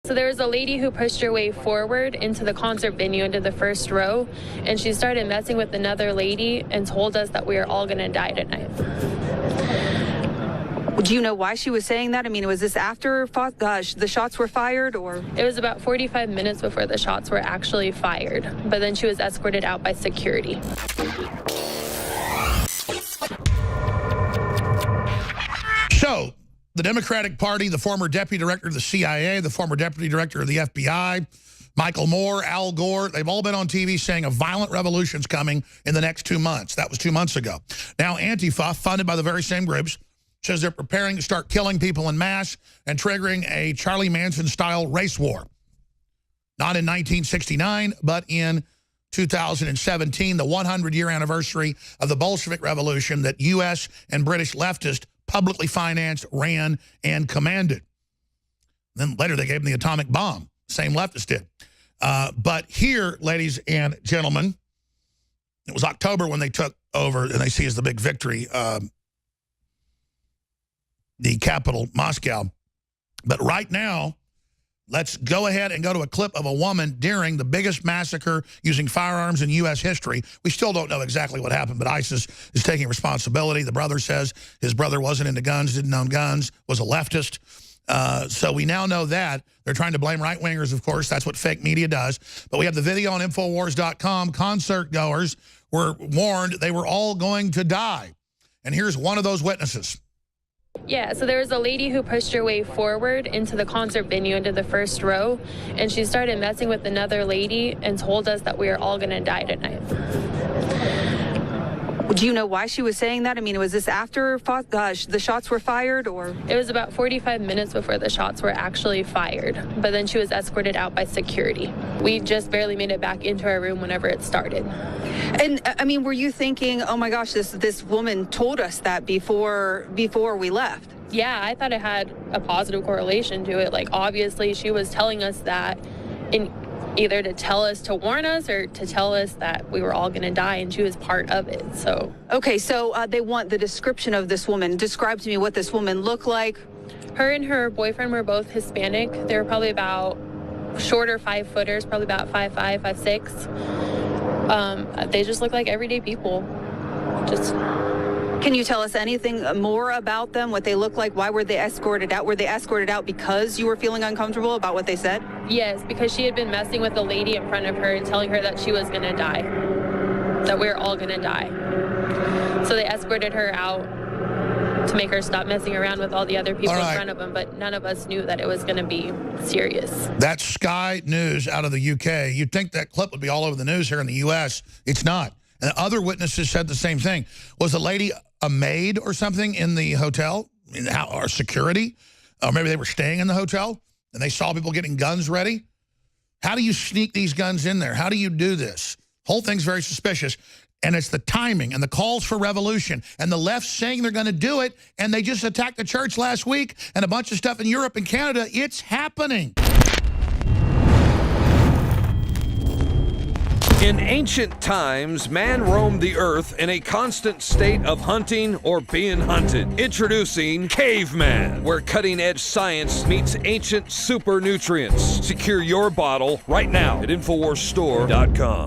So there was a lady who pushed her way forward into the concert venue, into the first row, and she started messing with another lady and told us that we were all going to die tonight. Do you know why she was saying that? I mean, was this after the shots were fired, or? It was about 45 minutes before the shots were actually fired, but then she was escorted out by security. So, the Democratic Party, the former deputy director of the CIA, the former deputy director of the FBI, Michael Moore, Al Gore, they've all been on TV saying a violent revolution's coming in the next 2 months. That was 2 months ago. Now Antifa, funded by the very same groups, says they're preparing to start killing people en masse and triggering a Charlie Manson-style race war. Not in 1969, but in 2017, the 100-year anniversary of the Bolshevik Revolution that U.S. and British leftists publicly financed, ran, and commanded. Then later they gave them the atomic bomb. Same leftists did. But here, ladies and gentlemen, it was October when they took over, and they see as the big victory, the capital, Moscow. But right now, let's go ahead and go to a clip of a woman during the biggest massacre using firearms in U.S. history. We still don't know exactly what happened, but ISIS is taking responsibility. The brother says his brother wasn't into guns, didn't own guns, was a leftist. So we now know that. They're trying to blame right-wingers, of course. That's what fake media does. But we have the video on Infowars.com. Concertgoers were warned they were all going to die. And here's one of those witnesses. Yeah, so there was a lady who pushed her way forward into the concert venue, into the first row, and she started messing with another lady and told us that we were all going to die tonight. Do you know why she was saying that? I mean, was this after the shots were fired, or? It was about 45 minutes before the shots were actually fired, but then she was escorted out by security. We just barely made it back into our room whenever it started. And I mean, were you thinking, oh my gosh, this woman told us that before we left? Yeah, I thought it had a positive correlation to it. Like, obviously she was telling us that in either to tell us, to warn us, or to tell us that we were all going to die, and she was part of it. So okay, so they want the description of this woman. Describe to me what this woman looked like. Her and her boyfriend were both Hispanic. They were probably about shorter 5-footers, probably about 5'5", 5'6". They just look like everyday people. Can you tell us anything more about them, what they look like? Why were they escorted out? Were they escorted out because you were feeling uncomfortable about what they said? Yes, because she had been messing with the lady in front of her and telling her that she was going to die, that we were all going to die. So they escorted her out to make her stop messing around with all the other people in front of them, but none of us knew that it was going to be serious. That's Sky News out of the UK. You'd think that clip would be all over the news here in the U.S. It's not. And other witnesses said the same thing. Was the lady a maid or something in the hotel, or security? Or maybe they were staying in the hotel and they saw people getting guns ready? How do you sneak these guns in there? How do you do this? Whole thing's very suspicious. And it's the timing and the calls for revolution and the left saying they're going to do it, and they just attacked the church last week and a bunch of stuff in Europe and Canada. It's happening. In ancient times, man roamed the earth in a constant state of hunting or being hunted. Introducing Caveman, where cutting-edge science meets ancient super nutrients. Secure your bottle right now at InfoWarsStore.com.